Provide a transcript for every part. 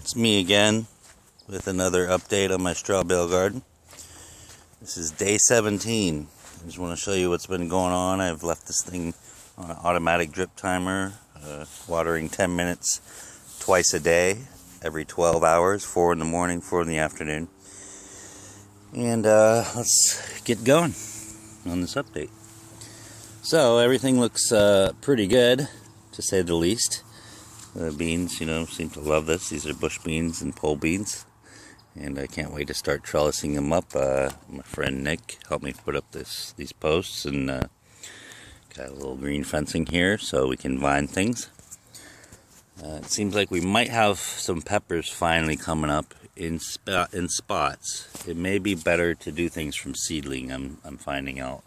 It's me again with another update on my straw bale garden. This is day 17. I just want to show you what's been going on. I've left this thing on an automatic drip timer, watering 10 minutes twice a day, every 12 hours, 4 in the morning, 4 in the afternoon. And let's get going on this update. So everything looks pretty good, to say the least. The beans, seem to love this. These are bush beans and pole beans. And I can't wait to start trellising them up. My friend Nick helped me put up these posts, and got a little green fencing here so we can vine things. It seems like we might have some peppers finally coming up in spots. It may be better to do things from seedling, I'm finding out.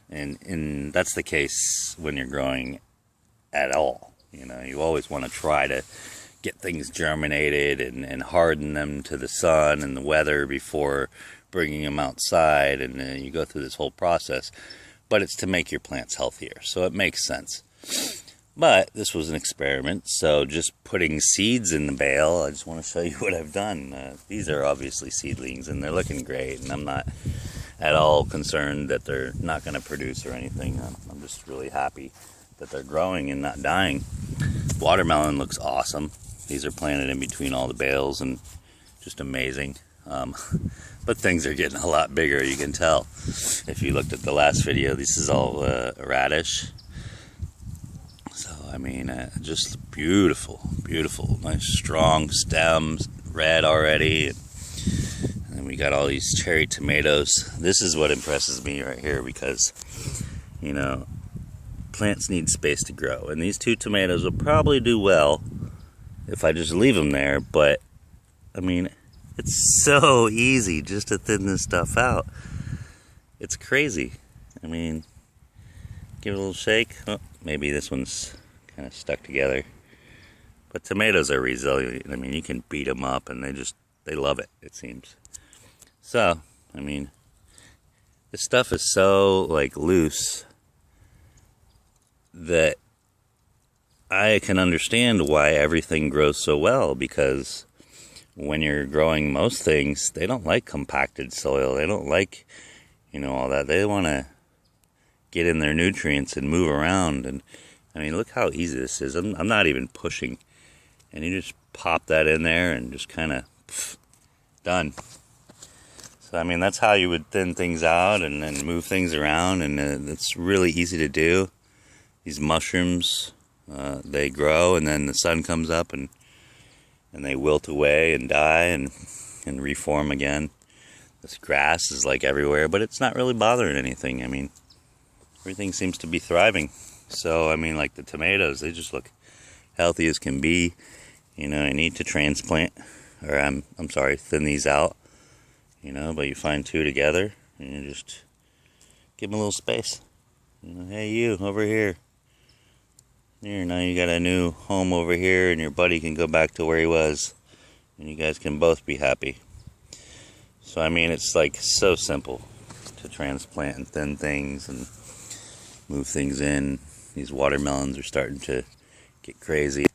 And that's the case when you're growing at all. You always want to try to get things germinated and harden them to the sun and the weather before bringing them outside, and you go through this whole process. But it's to make your plants healthier, so it makes sense. But this was an experiment, so just putting seeds in the bale, I just want to show you what I've done. These are obviously seedlings, and they're looking great, and I'm not at all concerned that they're not going to produce or anything. I'm just really happy that they're growing and not dying. Watermelon looks awesome. These are planted in between all the bales and just amazing. But things are getting a lot bigger, you can tell. If you looked at the last video, this is all radish. So, just beautiful, beautiful. Nice strong stems, red already. And we got all these cherry tomatoes. This is what impresses me right here because, plants need space to grow. And these two tomatoes will probably do well if I just leave them there. But, it's so easy just to thin this stuff out. It's crazy. Give it a little shake. Oh, maybe this one's kind of stuck together. But tomatoes are resilient. You can beat them up and they love it, it seems. So, this stuff is so, loose that I can understand why everything grows so well, because when you're growing most things, they don't like compacted soil. They don't like, all that. They want to get in their nutrients and move around. And, look how easy this is. I'm not even pushing. And you just pop that in there and just kind of, done. So, that's how you would thin things out and then move things around. And it's really easy to do. These mushrooms, they grow and then the sun comes up and they wilt away and die and reform again. This grass is everywhere, but it's not really bothering anything. Everything seems to be thriving. So, like the tomatoes, they just look healthy as can be. I need to transplant, or I'm sorry, thin these out. But you find two together and you just give them a little space. Hey, you over here. Here, now you got a new home over here, and your buddy can go back to where he was, and you guys can both be happy. So, it's so simple to transplant and thin things and move things in. These watermelons are starting to get crazy.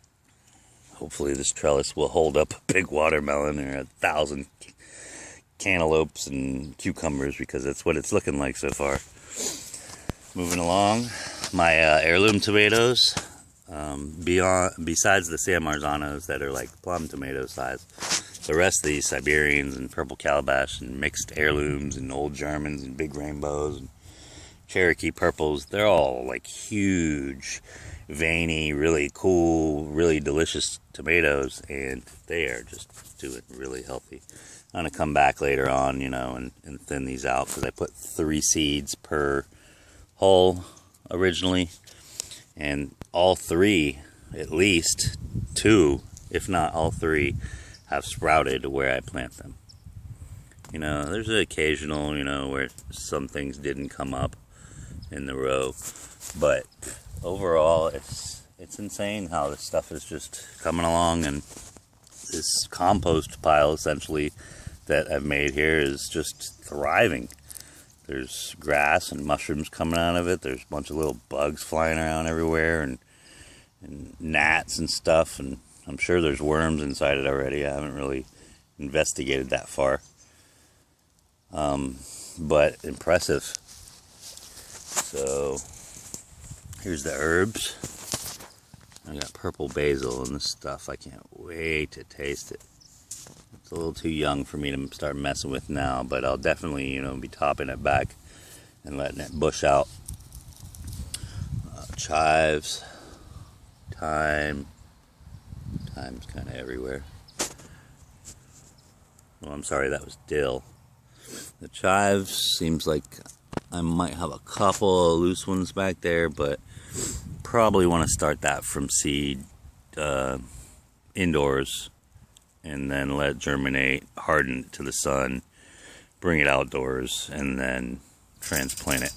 Hopefully this trellis will hold up a big watermelon or 1,000 cantaloupes and cucumbers, because that's what it's looking like so far. Moving along, my heirloom tomatoes. Besides the San Marzanos that are plum tomato size, the rest of these Siberians and purple calabash and mixed heirlooms and old Germans and big rainbows and Cherokee purples, they're all huge, veiny, really cool, really delicious tomatoes, and they are just doing really healthy. I'm going to come back later on, and thin these out, because I put 3 seeds per hull originally. And all 3, at least 2, if not all 3, have sprouted where I plant them. There's an occasional, where some things didn't come up in the row. But overall, it's insane how this stuff is just coming along. And this compost pile, essentially, that I've made here is just thriving. There's grass and mushrooms coming out of it. There's a bunch of little bugs flying around everywhere, and gnats and stuff. And I'm sure there's worms inside it already. I haven't really investigated that far. But impressive. So here's the herbs. I got purple basil and this stuff. I can't wait to taste it. It's a little too young for me to start messing with now, but I'll definitely, be topping it back and letting it bush out. Chives, thyme. Thyme's kind of everywhere. Oh, I'm sorry, that was dill. The chives seems like I might have a couple of loose ones back there, but probably want to start that from seed indoors and then let it germinate, harden it to the sun, bring it outdoors, and then transplant it.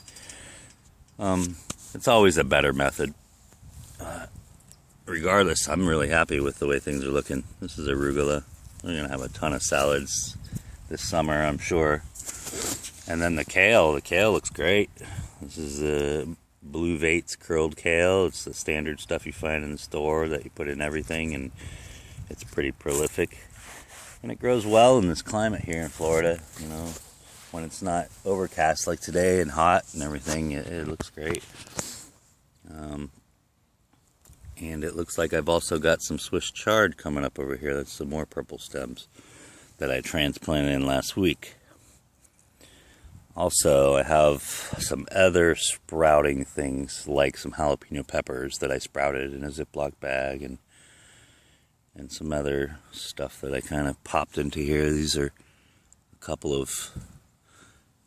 It's always a better method. Regardless, I'm really happy with the way things are looking. This is arugula. We're going to have a ton of salads this summer, I'm sure. And then the kale looks great. This is the Blue Vates curled kale. It's the standard stuff you find in the store that you put in everything, and it's pretty prolific. And it grows well in this climate here in Florida. When it's not overcast like today and hot and everything, it looks great. And it looks like I've also got some Swiss chard coming up over here. That's some more purple stems that I transplanted in last week. Also, I have some other sprouting things, like some jalapeno peppers that I sprouted in a Ziploc bag, and some other stuff that I kind of popped into here. These are a couple of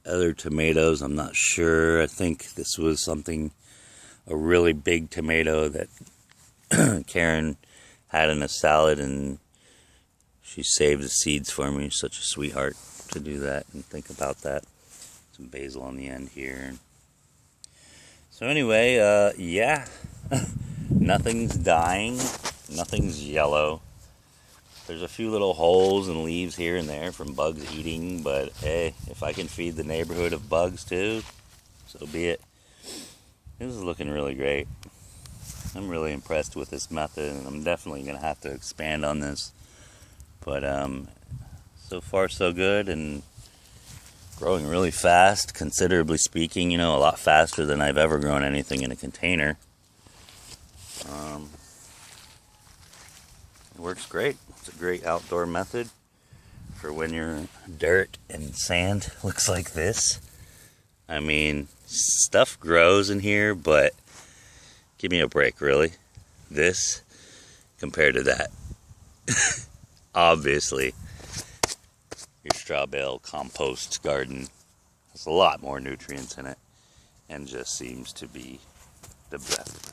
other tomatoes. I'm not sure. I think this was a really big tomato that Karen had in a salad, and she saved the seeds for me. She's such a sweetheart to do that and think about that. Some basil on the end here. So anyway, yeah, nothing's dying, nothing's yellow. There's a few little holes and leaves here and there from bugs eating, but hey, if I can feed the neighborhood of bugs too, so be it. This is looking really great. I'm really impressed with this method, and I'm definitely going to have to expand on this. But so far so good, and growing really fast, considerably speaking, a lot faster than I've ever grown anything in a container. It works great. It's a great outdoor method for when your dirt and sand looks like this. I mean, stuff grows in here, but give me a break, really. This compared to that. Obviously, your straw bale compost garden has a lot more nutrients in it and just seems to be the best method.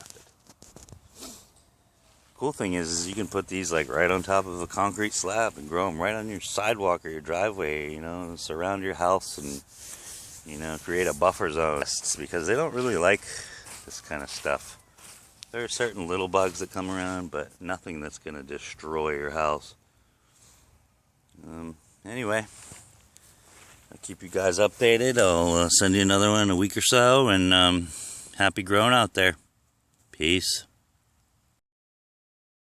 Cool thing is you can put these like right on top of a concrete slab and grow them right on your sidewalk or your driveway, surround your house and, create a buffer zone, because they don't really like this kind of stuff. There are certain little bugs that come around, but nothing that's going to destroy your house. Anyway, I'll keep you guys updated. I'll send you another one in a week or so, and happy growing out there. Peace.